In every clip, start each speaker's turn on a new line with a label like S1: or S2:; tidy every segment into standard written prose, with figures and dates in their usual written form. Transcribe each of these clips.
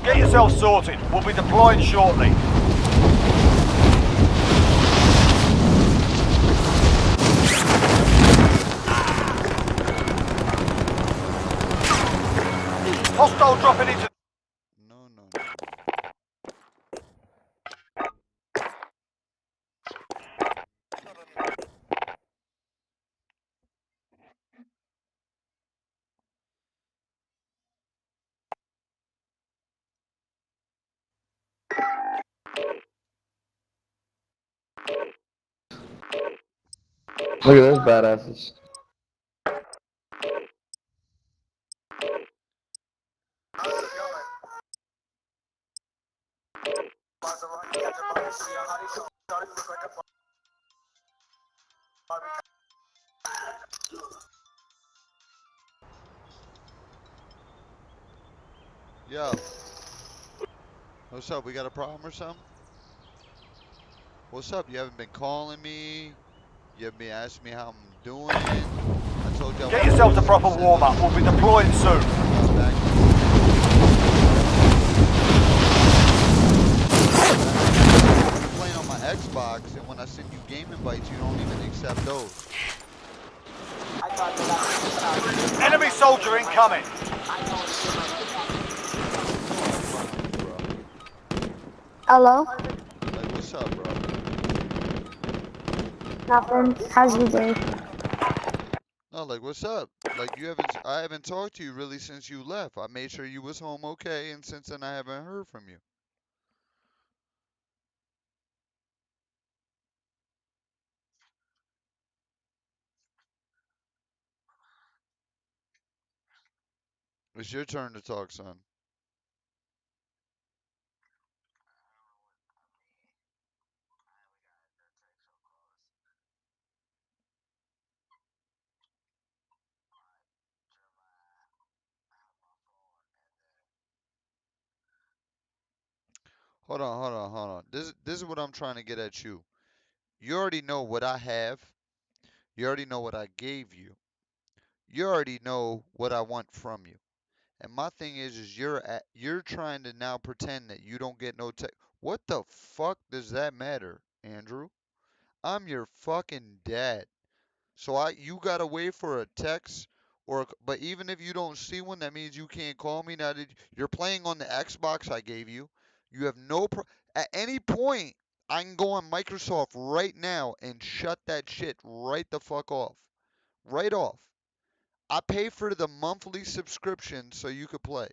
S1: Get yourself sorted. We'll be deploying shortly. Hostile dropping into...
S2: No.
S3: Look at those badasses.
S2: Yo. What's up? We got a problem or something? What's up? You haven't been calling me. You haven't been asking me how I'm doing. I told you I
S1: Get yourself a proper
S2: send
S1: warm-up. We'll be deploying soon.
S2: back. You're playing on my Xbox, and when I send you game invites, you don't even accept those.
S1: Enemy soldier incoming.
S4: Hello?
S2: Like, what's up, bro?
S4: Nothing. How's your day?
S2: No, like, what's up? Like, I haven't talked to you really since you left. I made sure you was home okay, and since then I haven't heard from you. It's your turn to talk, son. Hold on. This is what I'm trying to get at you. You already know what I have. You already know what I gave you. You already know what I want from you. And my thing is you're trying to now pretend that you don't get no text. What the fuck does that matter, Andrew? I'm your fucking dad. So you gotta wait for a text but even if you don't see one, that means you can't call me. Now that you're playing on the Xbox I gave you, you have at any point I can go on Microsoft right now and shut that shit right the fuck off. Right off. I pay for the monthly subscription so you could play.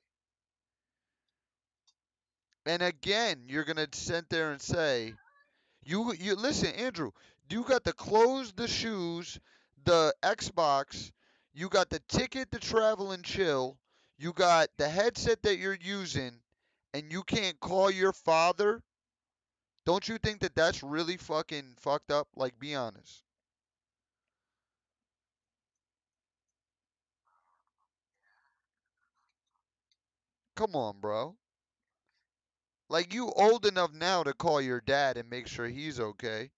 S2: And again, you're gonna sit there and say, you listen, Andrew. You got the clothes, the shoes, the Xbox. You got the ticket to travel and chill. You got the headset that you're using, and you can't call your father. Don't you think that that's really fucking fucked up? Like, be honest. Come on, bro. Like, you old enough now to call your dad and make sure he's okay.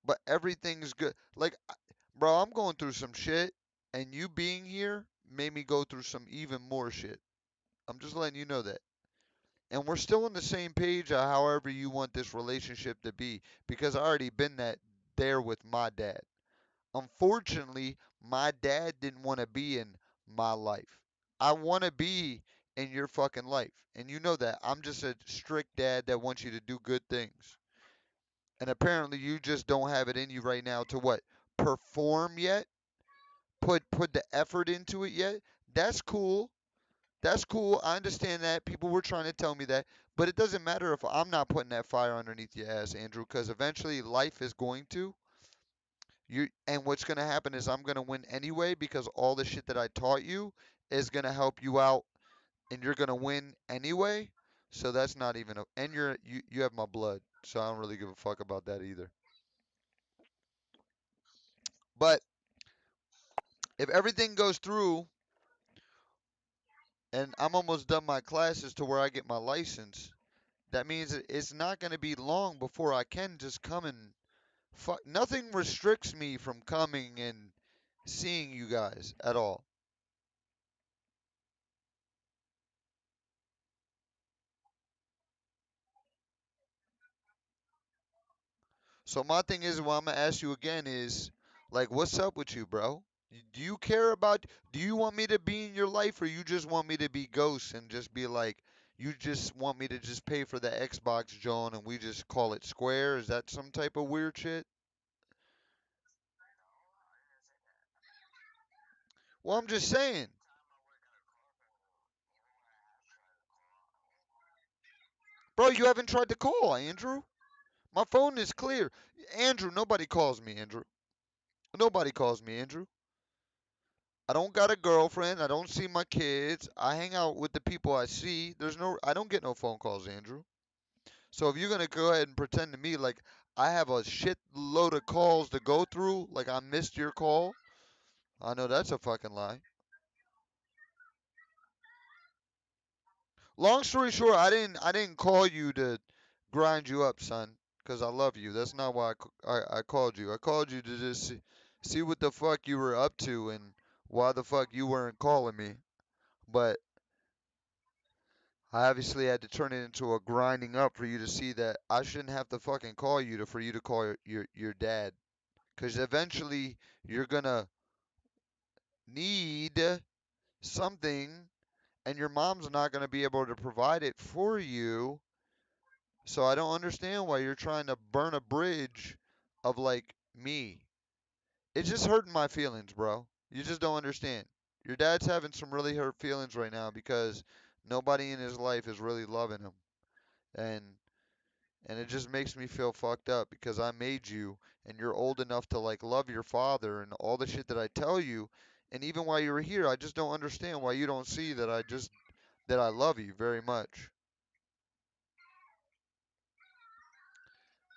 S2: But everything's good. Like, bro, I'm going through some shit, and you being here made me go through some even more shit. I'm just letting you know that. And we're still on the same page of however you want this relationship to be, because I already been there with my dad. Unfortunately, my dad didn't want to be in my life. I want to be in your fucking life. And you know that. I'm just a strict dad that wants you to do good things. And apparently you just don't have it in you right now to what? Perform yet? Put the effort into it yet? That's cool. That's cool. I understand that. People were trying to tell me that. But it doesn't matter if I'm not putting that fire underneath your ass, Andrew, because eventually life is going to. And what's going to happen is I'm going to win anyway because all the shit that I taught you is gonna help you out, and you're gonna win anyway. So that's not even a. And you have my blood, so I don't really give a fuck about that either. But if everything goes through, and I'm almost done my classes to where I get my license, that means it's not gonna be long before I can just come and fuck. Nothing restricts me from coming and seeing you guys at all. So my thing is, what I'm gonna ask you again is, like, what's up with you, bro? Do you care about? Do you want me to be in your life, or you just want me to be ghost and just be like, you just want me to just pay for the Xbox, John, and we just call it square? Is that some type of weird shit? Well, I'm just saying, bro. You haven't tried to call, Andrew. My phone is clear. Andrew, nobody calls me, Andrew. Nobody calls me, Andrew. I don't got a girlfriend. I don't see my kids. I hang out with the people I see. I don't get no phone calls, Andrew. So if you're gonna go ahead and pretend to me like I have a shit load of calls to go through, like I missed your call, I know that's a fucking lie. Long story short, I didn't call you to grind you up, son, because I love you. That's not why I called you. I called you to just see what the fuck you were up to and why the fuck you weren't calling me. But I obviously had to turn it into a grinding up for you to see that I shouldn't have to fucking call you for you to call your dad. Because eventually you're gonna need something, and your mom's not gonna be able to provide it for you. So I don't understand why you're trying to burn a bridge of like me. It's just hurting my feelings, bro. You just don't understand. Your dad's having some really hurt feelings right now because nobody in his life is really loving him. And it just makes me feel fucked up because I made you and you're old enough to like love your father and all the shit that I tell you. And even while you were here, I just don't understand why you don't see that I love you very much.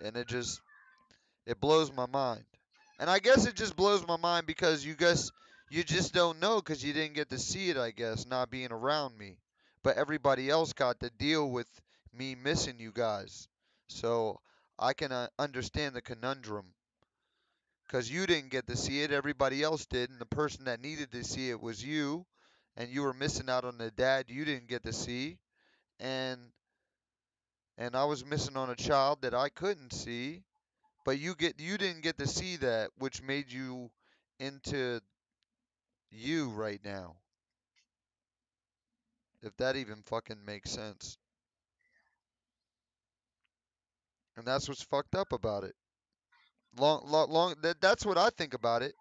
S2: And it blows my mind. And I guess it just blows my mind because you just don't know because you didn't get to see it, I guess, not being around me. But everybody else got to deal with me missing you guys. So I can understand the conundrum because you didn't get to see it, everybody else did, and the person that needed to see it was you, and you were missing out on the dad you didn't get to see, and I was missing on a child that I couldn't see, but you didn't get to see that, which made you into you right now, if that even fucking makes sense. And that's what's fucked up about it. That's what I think about it.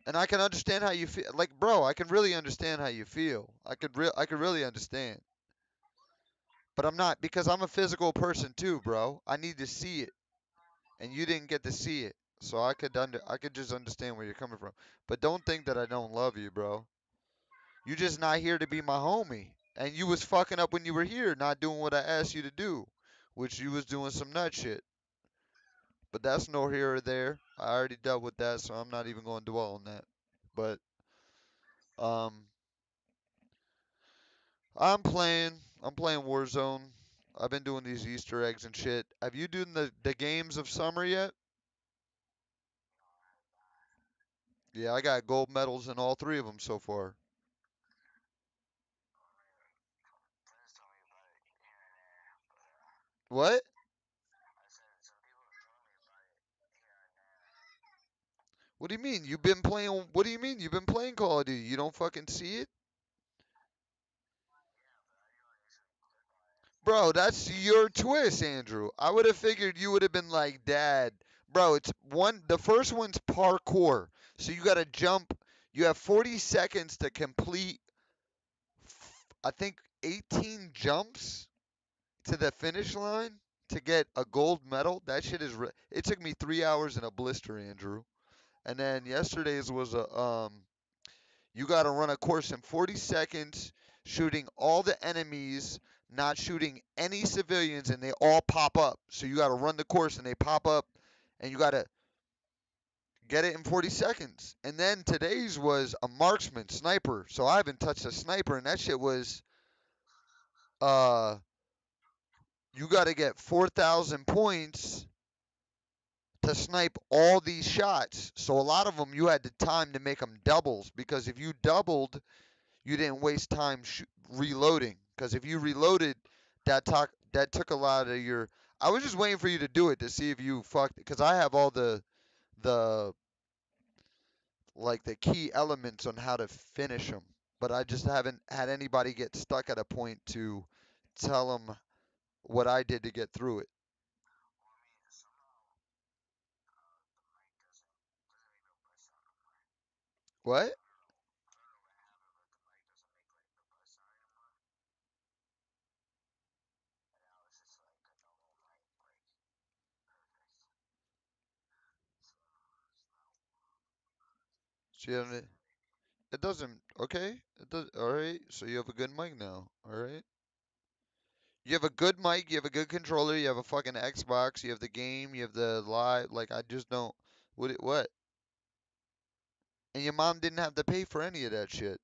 S2: And I can understand how you feel. Like, bro, I can really understand how you feel. I could really understand. But I'm not because I'm a physical person too, bro. I need to see it, and you didn't get to see it. So I could just understand where you're coming from. But don't think that I don't love you, bro. You just not here to be my homie. And you was fucking up when you were here, not doing what I asked you to do, which you was doing some nut shit. But that's no here or there. I already dealt with that, so I'm not even going to dwell on that. But um I'm playing Warzone. I've been doing these Easter eggs and shit. Have you done the games of summer yet? Yeah, I got gold medals in all three of them so far. What? What do you mean? You've been playing What do you mean? You've been playing Call of Duty. You don't fucking see it? Bro, that's your twist, Andrew. I would have figured you would have been like, Dad. Bro, the first one's parkour. So you gotta jump. You have 40 seconds to complete, I think, 18 jumps to the finish line to get a gold medal. That shit is. It took me 3 hours in a blister, Andrew. And then yesterday's was a you got to run a course in 40 seconds, shooting all the enemies, not shooting any civilians, and they all pop up. So you got to run the course and they pop up, and you got to get it in 40 seconds. And then today's was a marksman sniper. So I haven't touched a sniper, and that shit was uh you got to get 4,000 points to snipe all these shots. So a lot of them you had the time to make them doubles, because if you doubled, you didn't waste time reloading. Because if you reloaded, that took a lot of your. I was just waiting for you to do it to see if you fucked. Because I have all the like the key elements on how to finish them, but I just haven't had anybody get stuck at a point to tell them what I did to get through it. What? So you haven't- It doesn't. Okay. It does. All right. So you have a good mic now. All right. You have a good mic. You have a good controller. You have a fucking Xbox. You have the game. You have the live. Like I just don't. What? And your mom didn't have to pay for any of that shit.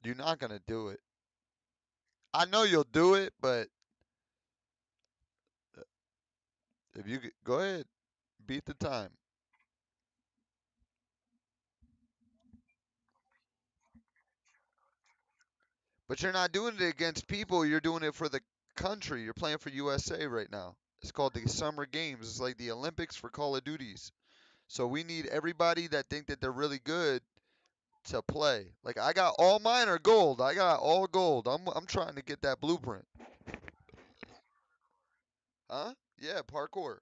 S2: You're not gonna do it. I know you'll do it, but if you go ahead, beat the time. But you're not doing it against people. You're doing it for the country. You're playing for USA right now. It's called the Summer Games. It's like the Olympics for Call of Duties. So we need everybody that think that they're really good to play. Like I got all mine are gold. I got all gold. I'm trying to get that blueprint. Huh? Yeah, parkour.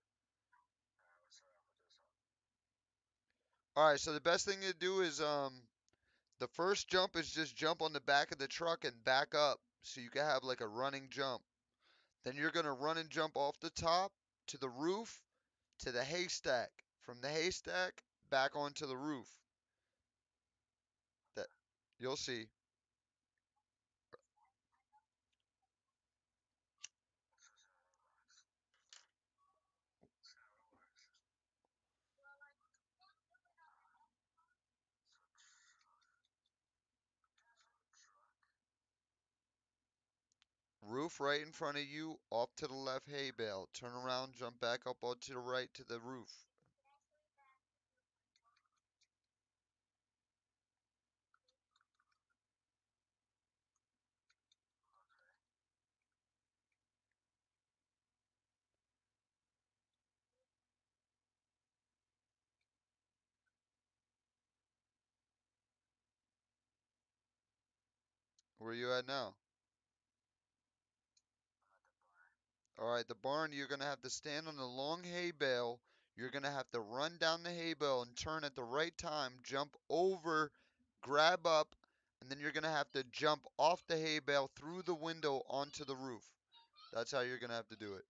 S2: All right. So the best thing to do is the first jump is just jump on the back of the truck and back up, so you can have like a running jump. Then you're gonna run and jump off the top to the roof to the haystack. From the haystack back onto the roof. That you'll see. Roof right in front of you, off to the left hay bale. Turn around, jump back up onto the right to the roof. Where you at now? Alright, the barn, you're gonna have to stand on the long hay bale. You're gonna have to run down the hay bale and turn at the right time, jump over, grab up, and then you're gonna have to jump off the hay bale through the window onto the roof. That's how you're gonna have to do it.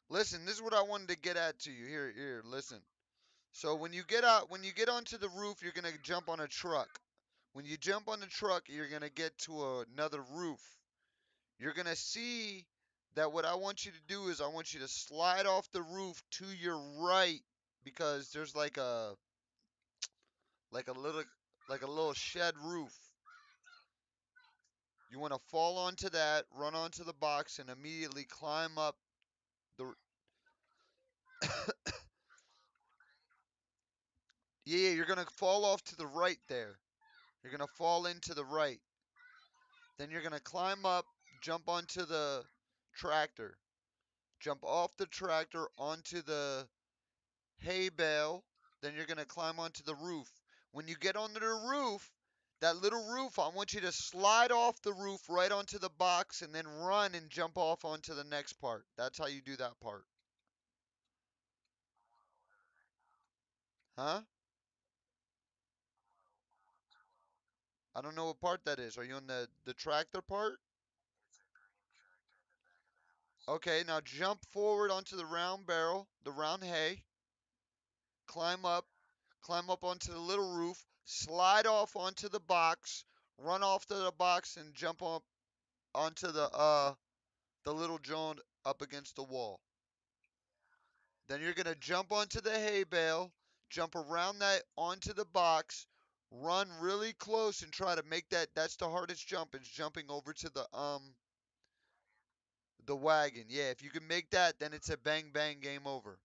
S2: Listen, this is what I wanted to get at to you. Here, listen. So when you get onto the roof, you're gonna jump on a truck. When you jump on the truck, you're gonna get to another roof. You're gonna see that what I want you to do is I want you to slide off the roof to your right, because there's like a little like a little shed roof. You want to fall onto that, run onto the box, and immediately climb up the. Yeah, you're gonna fall off to the right there. You're gonna fall into the right. Then you're gonna climb up, jump onto the tractor, jump off the tractor onto the hay bale. Then you're going to climb onto the roof. When you get onto the roof, that little roof, I want you to slide off the roof right onto the box and then run and jump off onto the next part. That's how you do that part. Huh? I don't know what part that is. Are you on the tractor part? Okay, now jump forward onto the round barrel, the round hay. Climb up. Climb up onto the little roof. Slide off onto the box. Run off to the box and jump up onto the little John up against the wall. Then you're gonna jump onto the hay bale, jump around that onto the box, run really close and try to make that. That's the hardest jump, is jumping over to the wagon. Yeah, if you can make that, then it's a bang bang game over.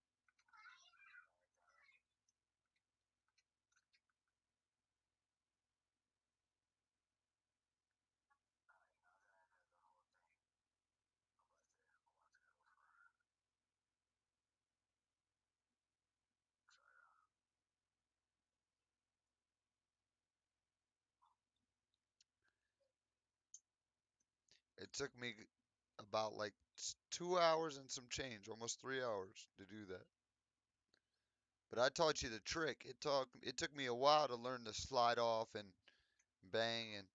S2: It took me about like 2 hours and some change, almost 3 hours to do that. But I taught you the trick. It took me a while to learn to slide off and bang and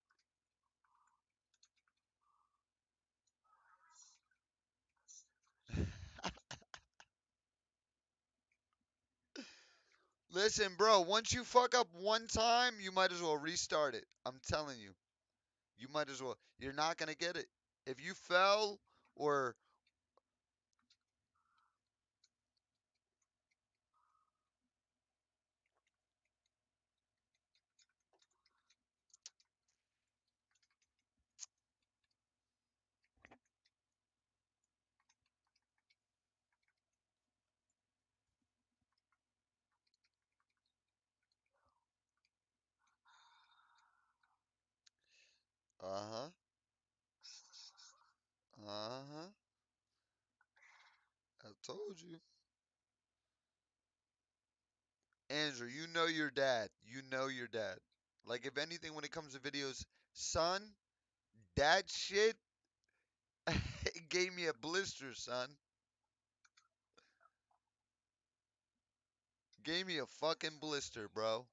S2: listen, bro, once you fuck up one time, you might as well restart it. I'm telling you. You might as well. You're not going to get it. If you fell or uh-huh. Uh-huh. I told you. Andrew, you know your dad. You know your dad. Like if anything when it comes to videos, son, that shit it gave me a blister, son. Gave me a fucking blister, bro.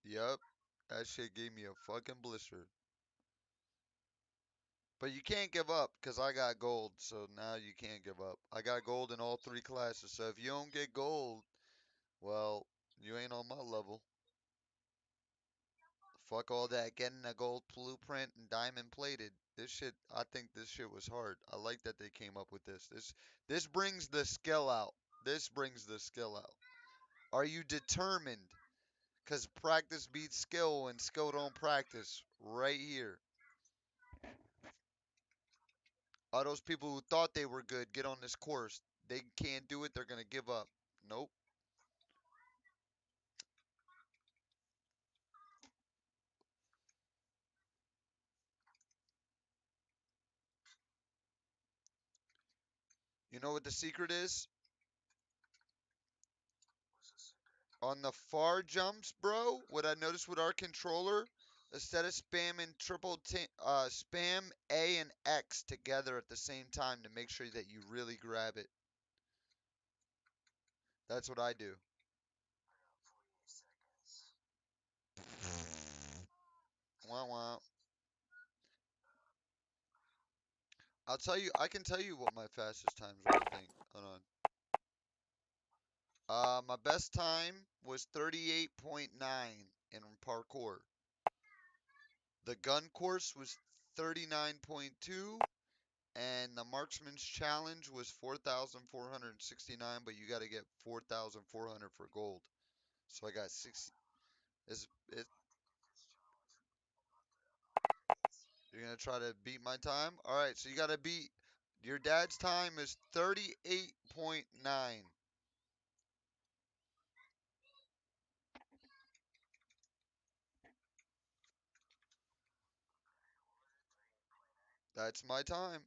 S2: Yup. That shit gave me a fucking blister. But you can't give up because I got gold, so now you can't give up. I got gold in all three classes, so if you don't get gold, well, you ain't on my level. Fuck all that getting a gold blueprint and diamond plated. This shit, I think this shit was hard. I like that they came up with this. This brings the skill out. This brings the skill out. Are you determined? Cause practice beats skill and skill don't practice. Right here. All those people who thought they were good get on this course. They can't do it, they're gonna give up. Nope. You know what the secret is? On the far jumps, bro, what I noticed with our controller, instead of spamming spam A and X together at the same time to make sure that you really grab it. That's what I do. Wah wah. I can tell you what my fastest times were, I think. Hold on. My best time was 38.9 in parkour. The gun course was 39.2, and the marksman's challenge was 4,469, but you got to get 4,400 for gold. So I got 60. Is it? You're gonna try to beat my time? All right, so you got to beat your dad's time is 38.9. That's my time.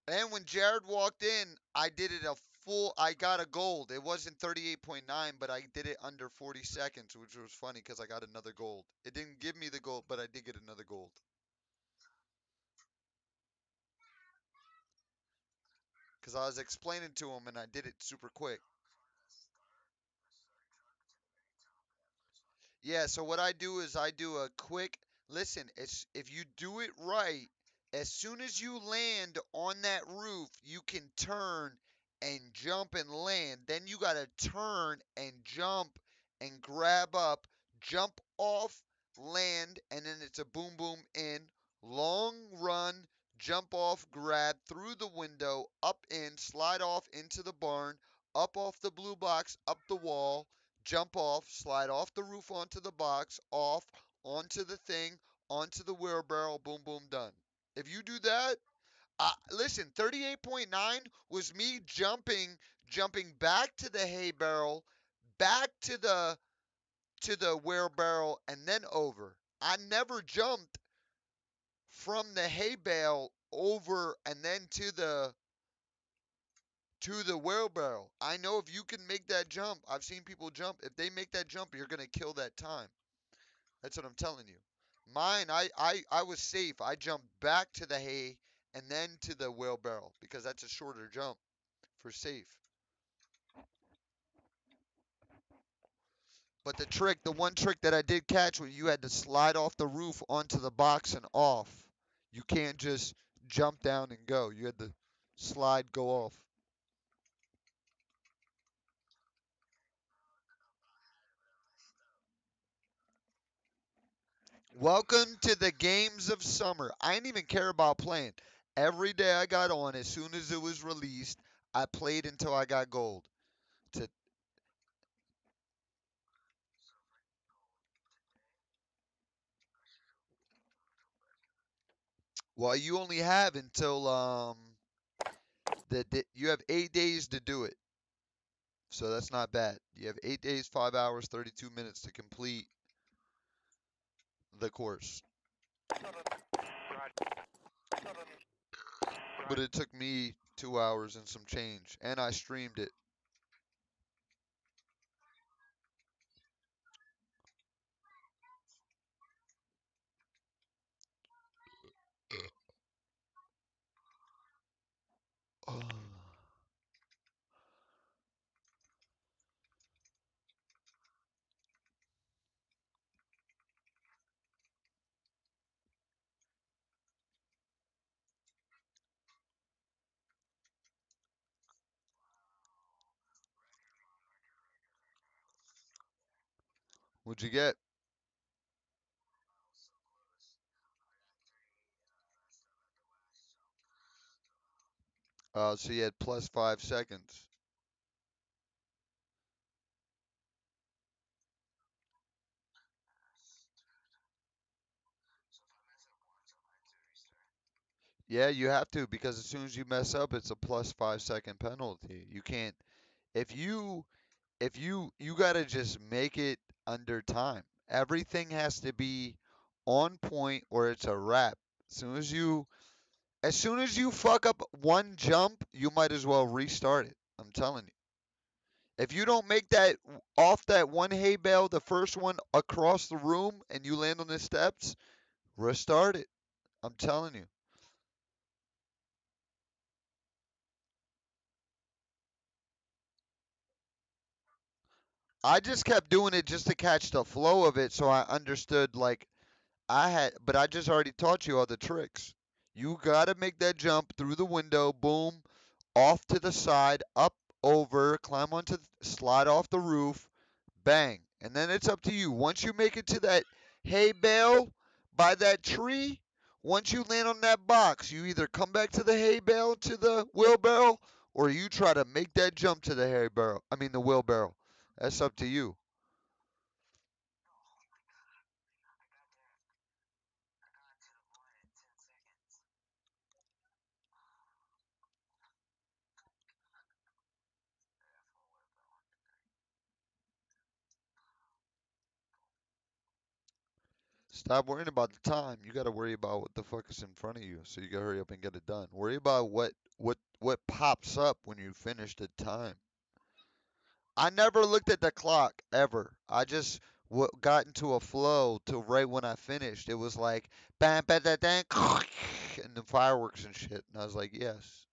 S2: And when Jared walked in, I did it a full. I got a gold. It wasn't 38.9, but I did it under 40 seconds, which was funny because I got another gold. It didn't give me the gold, but I did get another gold. Because I was explaining to him and I did it super quick. Yeah, so what I do is I do a quick listen, if you do it right, as soon as you land on that roof, you can turn and jump and land. Then you got to turn and jump and grab up, jump off, land, and then it's a boom boom in, long run, jump off, grab through the window, up in, slide off into the barn, up off the blue box, up the wall, jump off, slide off the roof onto the box, off, onto the thing, onto the wheelbarrow, boom, boom, done. If you do that, listen, 38.9 was me jumping back to the hay barrel, back to the wheelbarrow, and then over. I never jumped from the hay bale over and then to the wheelbarrow. I know if you can make that jump, I've seen people jump. If they make that jump, you're gonna kill that time. That's what I'm telling you. Mine, I was safe. I jumped back to the hay and then to the wheelbarrow because that's a shorter jump for safe. But the one trick that I did catch was you had to slide off the roof onto the box and off. You can't just jump down and go. You had to slide, go off. Welcome to the games of summer. I didn't even care about playing. Every day I got on, as soon as it was released, I played until I got gold. To well, you only have until you have 8 days to do it, so that's not bad. You have 8 days, 5 hours, 32 minutes to complete the course. But it took me 2 hours and some change, and I streamed it. What'd you get? So you had plus 5 seconds. Yeah, you have to because as soon as you mess up, it's a plus 5 second penalty. You can't if you gotta just make it under time. Everything has to be on point or it's a wrap. As soon as you as soon as you fuck up one jump, you might as well restart it. I'm telling you. If you don't make that off that one hay bale, the first one across the room, and you land on the steps, restart it. I'm telling you. I just kept doing it just to catch the flow of it so I understood like but I just already taught you all the tricks. You gotta make that jump through the window, boom, off to the side, up, over, climb onto, slide off the roof, bang. And then it's up to you. Once you make it to that hay bale by that tree, once you land on that box, you either come back to the hay bale to the wheelbarrow, or you try to make that jump to the hay barrel. I mean the wheelbarrow. That's up to you. Stop worrying about the time. You got to worry about what the fuck is in front of you. So you got to hurry up and get it done. Worry about what pops up when you finish the time. I never looked at the clock ever. I just got into a flow till right when I finished. It was like bam, bam, bam, bam, and the fireworks and shit. And I was like, yes.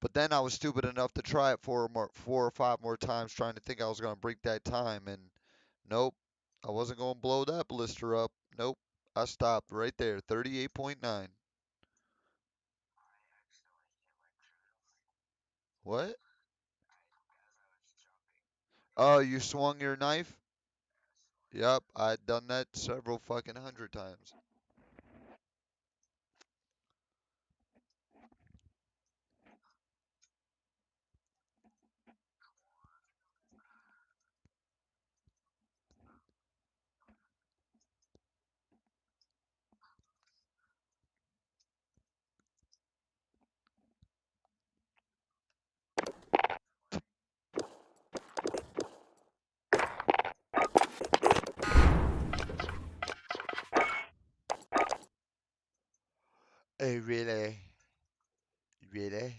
S2: But then I was stupid enough to try it 4 or 5 more times, trying to think I was gonna break that time, and nope, I wasn't gonna blow that blister up. Nope, I stopped right there, 38.9. What? Oh, you swung your knife? Yep, I'd done that several fucking hundred times. Hey, really? Really?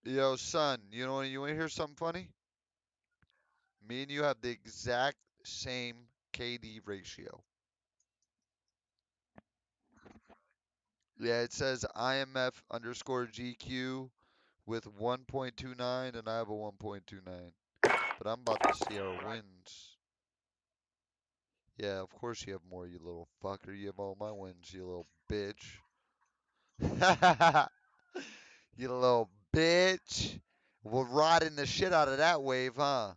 S2: Yo, son, you wanna hear something funny? Me and you have the exact same KD ratio. Yeah, it says IMF underscore GQ with 1.29, and I have a 1.29. But I'm about to see our wins. Yeah, of course you have more, you little fucker. You have all my wins, you little bitch. You little bitch. We're riding the shit out of that wave, huh?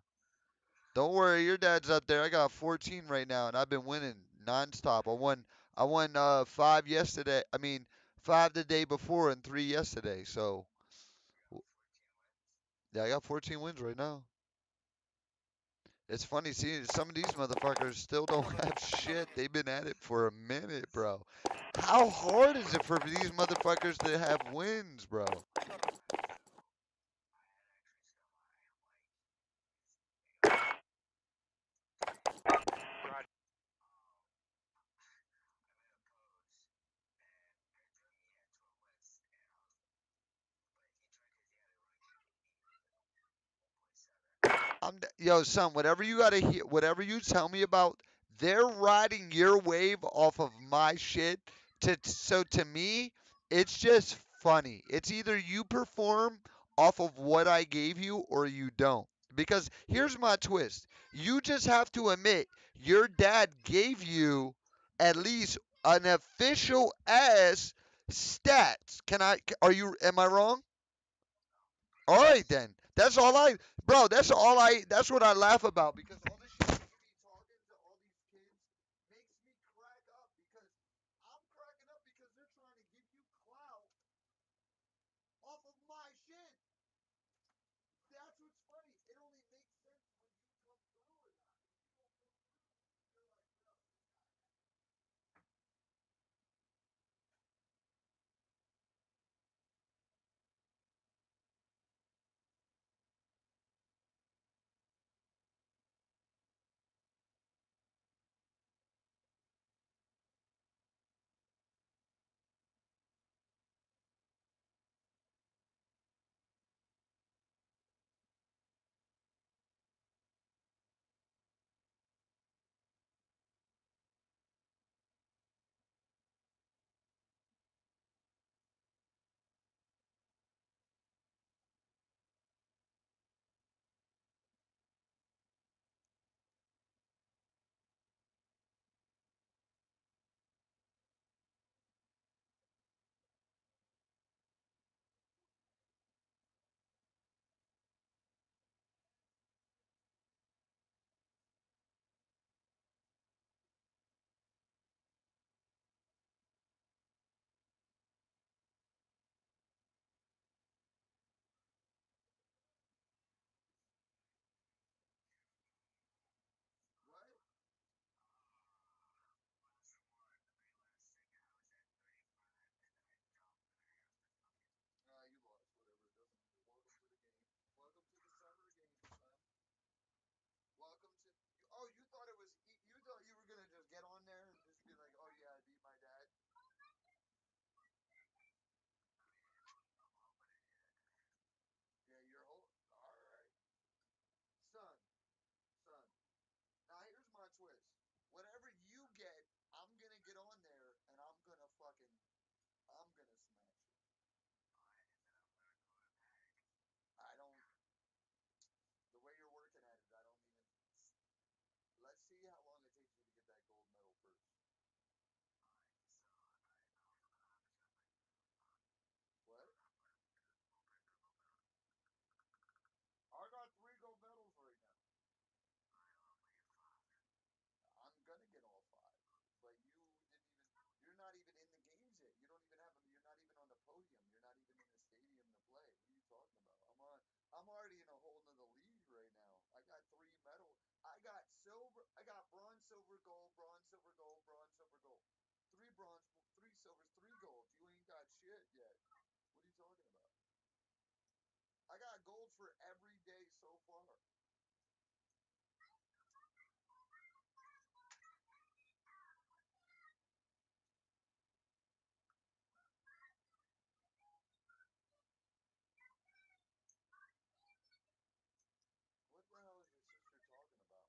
S2: Don't worry, your dad's up there. I got 14 right now, and I've been winning nonstop. I won 5 yesterday. I mean, 5 the day before and 3 yesterday. So yeah, I got 14 wins right now. It's funny seeing some of these motherfuckers still don't have shit. They've been at it for a minute, bro. How hard is it for these motherfuckers to have wins, bro? Yo, son, whatever you gotta hear, whatever you tell me about, they're riding your wave off of my shit. So to me, it's just funny. It's either you perform off of what I gave you or you don't. Because here's my twist. You just have to admit your dad gave you at least an official ass stats. Am I wrong? All right then. That's what I laugh about because all this shit you be talking to all these kids makes me crack up because I'm cracking up because they're trying to give you clout off of my shit. That's what's funny. It only makes sense when you come through or not. When you don't come through, you're like, bro, podium. You're not even in the stadium to play. What are you talking about? I'm already in a whole nother league right now. I got 3 medal. I got silver. I got bronze, silver, gold, bronze, silver, gold, bronze, silver, gold. 3 bronze, 3 silvers, 3 golds. You ain't got shit yet. What are you talking about? I got gold for every day so far. What the hell is your sister talking about?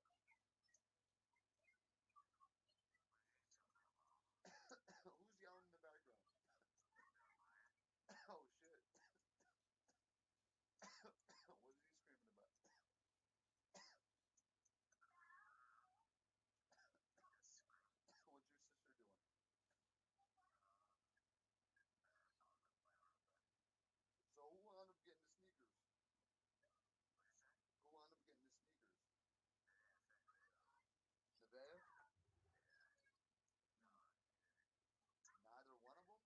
S2: Who's yelling in the background? Oh shit. What is he screaming about? What's your sister doing? So who wound up getting the sneakers? Who wound up getting the sneakers? Nevaeh? Neither one of them?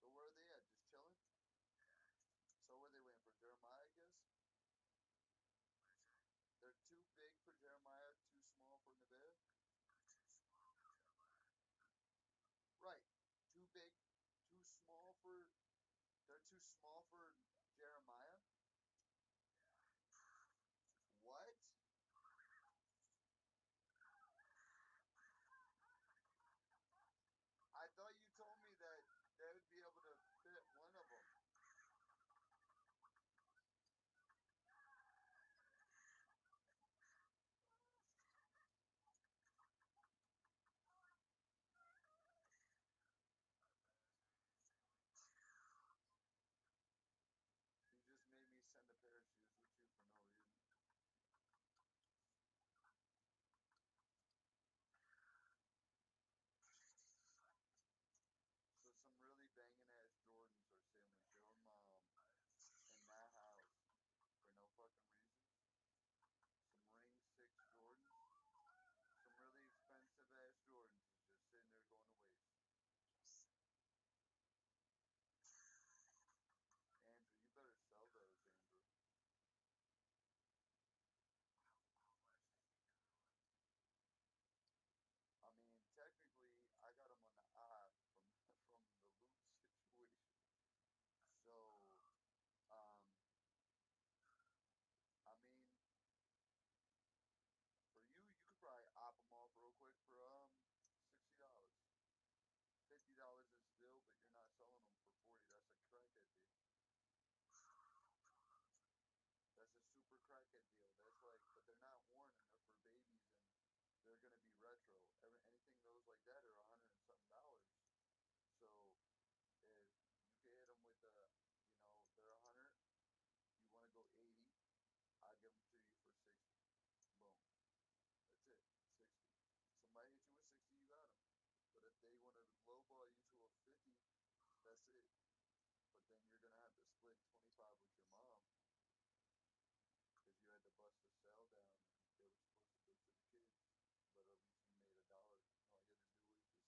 S2: So where are they at? Just chilling? So where are they waiting for Jeremiah, I guess? They're too big for Jeremiah, too small for Nevaeh? Right. Too big, too small for... They're too small for Jeremiah? What? I thought you told me that they would be able to fit one of them. You just made me send a pair of shoes with you for no reason. So some really banging ass Jordans are sitting with your mom in that house for no fucking reason. Some Ring 6 Jordans. Some really expensive ass Jordans is just sitting there going to waste. Andrew, you better sell those, Andrew. I mean, technically, I got them on the eye from from the loot situation. So, um, I mean, for you, you could probably op them off real quick for $60. $50 is still, but you're not selling them for 40. That's a crackhead deal. That's a super crackhead deal. That's like, but they're not worn and they're for babies and they're gonna be retro. Anything those like that are $100 and something dollars. So if you can hit them with they're 100. You want to go 80? I give them to you for 60. Boom. That's it. 60. Somebody hit you with 60, you got them. But if they want to lowball you to a 50, that's it. But then you're gonna have to split 25 with your mom because you had to bust the sale down and they were supposed to go to the kids. But at least you made $1. All I got to do is just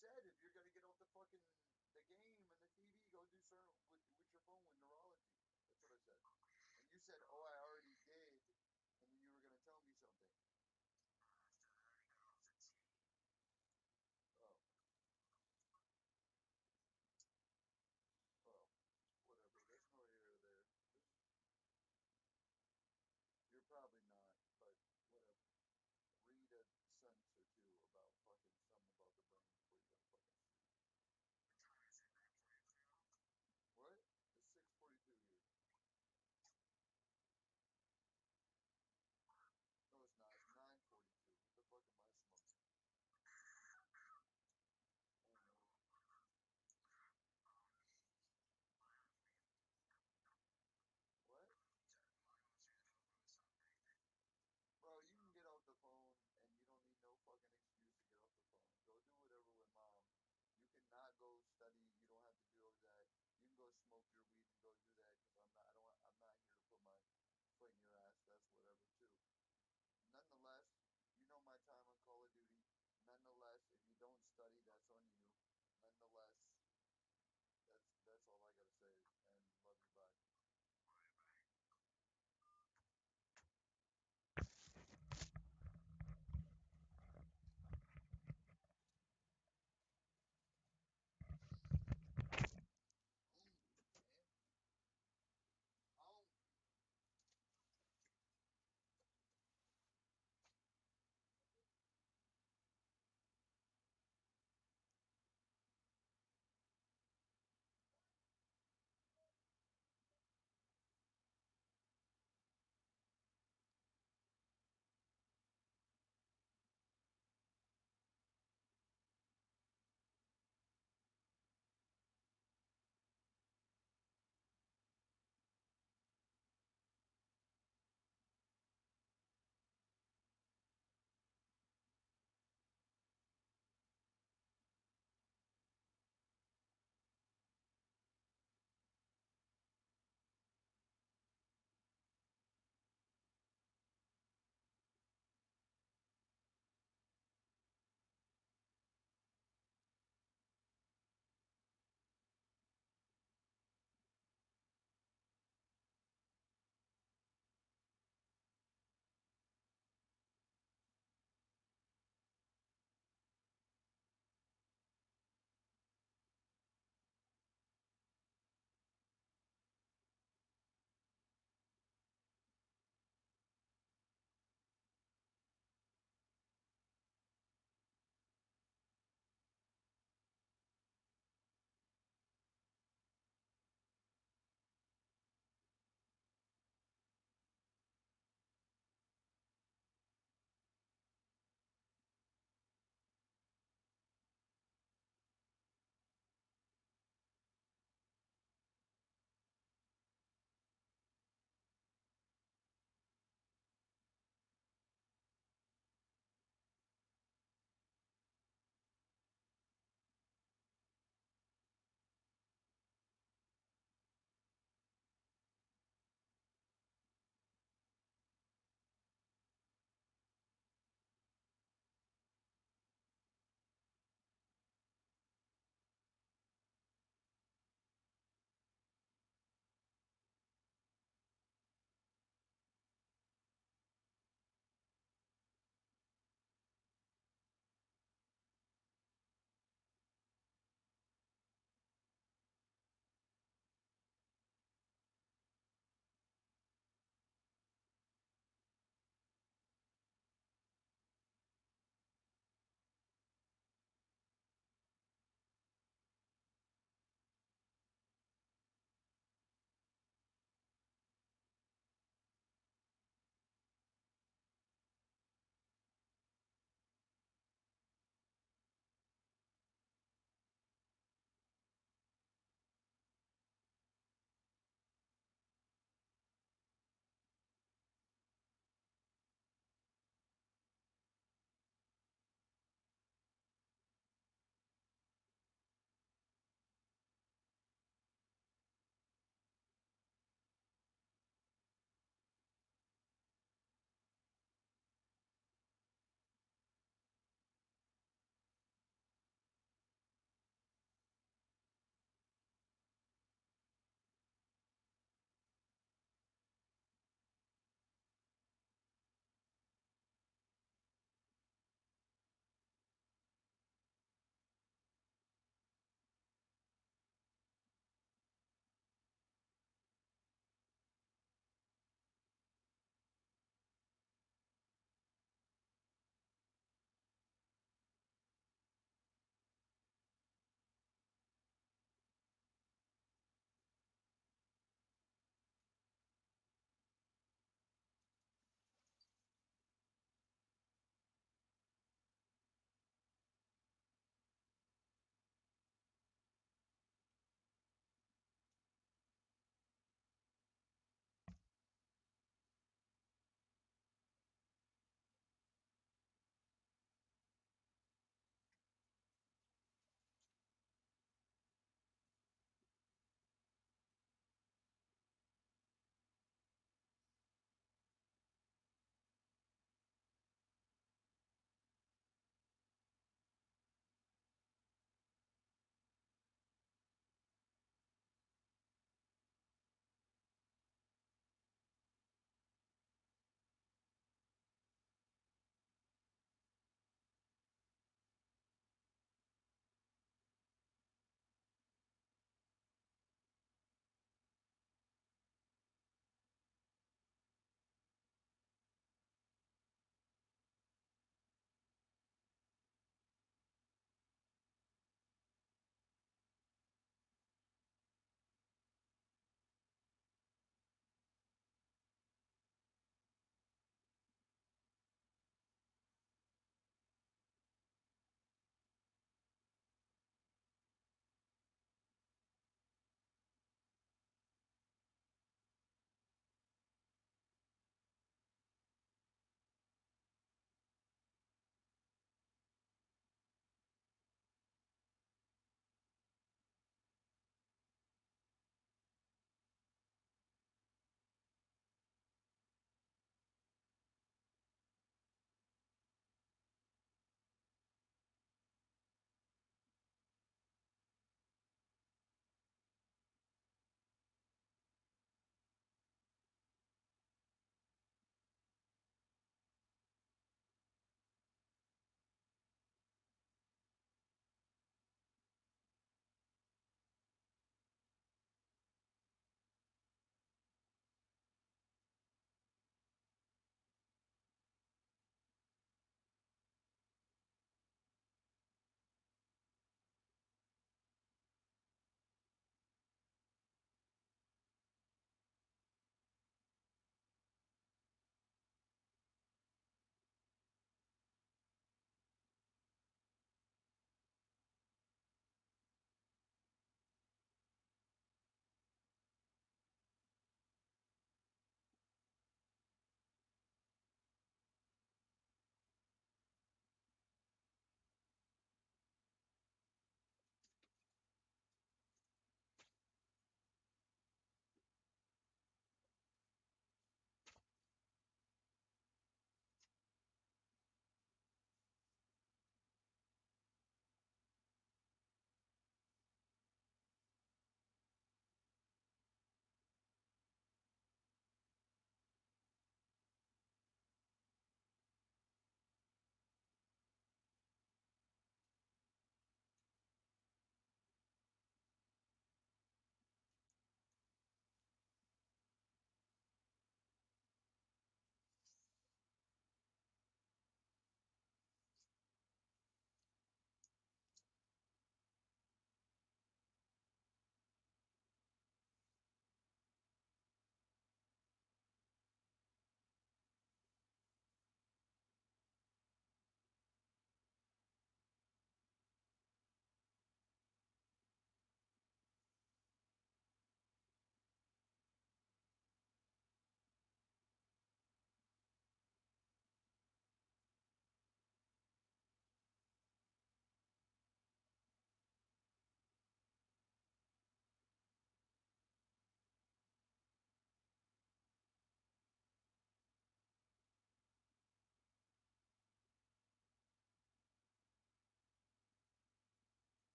S2: said if you're gonna get off the fucking the game and the TV, go do certain with your phone with neurology. That's what I said. And you said, oh, I already did, and then you were gonna tell me something. Oh, well, whatever. That's no here or there. You're probably not, but whatever. Read a sentence or two about fucking something about the brain before you go to fucking sleep. What? It's 6:42 here. No, it's not. It's 9:42. What the fuck am I smoking? I don't know. What? Bro, you can get off the phone and you don't need no fucking excuse to get off the phone. Go do whatever with mom. You cannot go study. You don't have to do that. You can go smoke your weed and go do that because I'm not. I don't. I'm not here to put my foot in your ass. That's whatever too. Nonetheless, you know my time on Call of Duty. Nonetheless, if you don't study,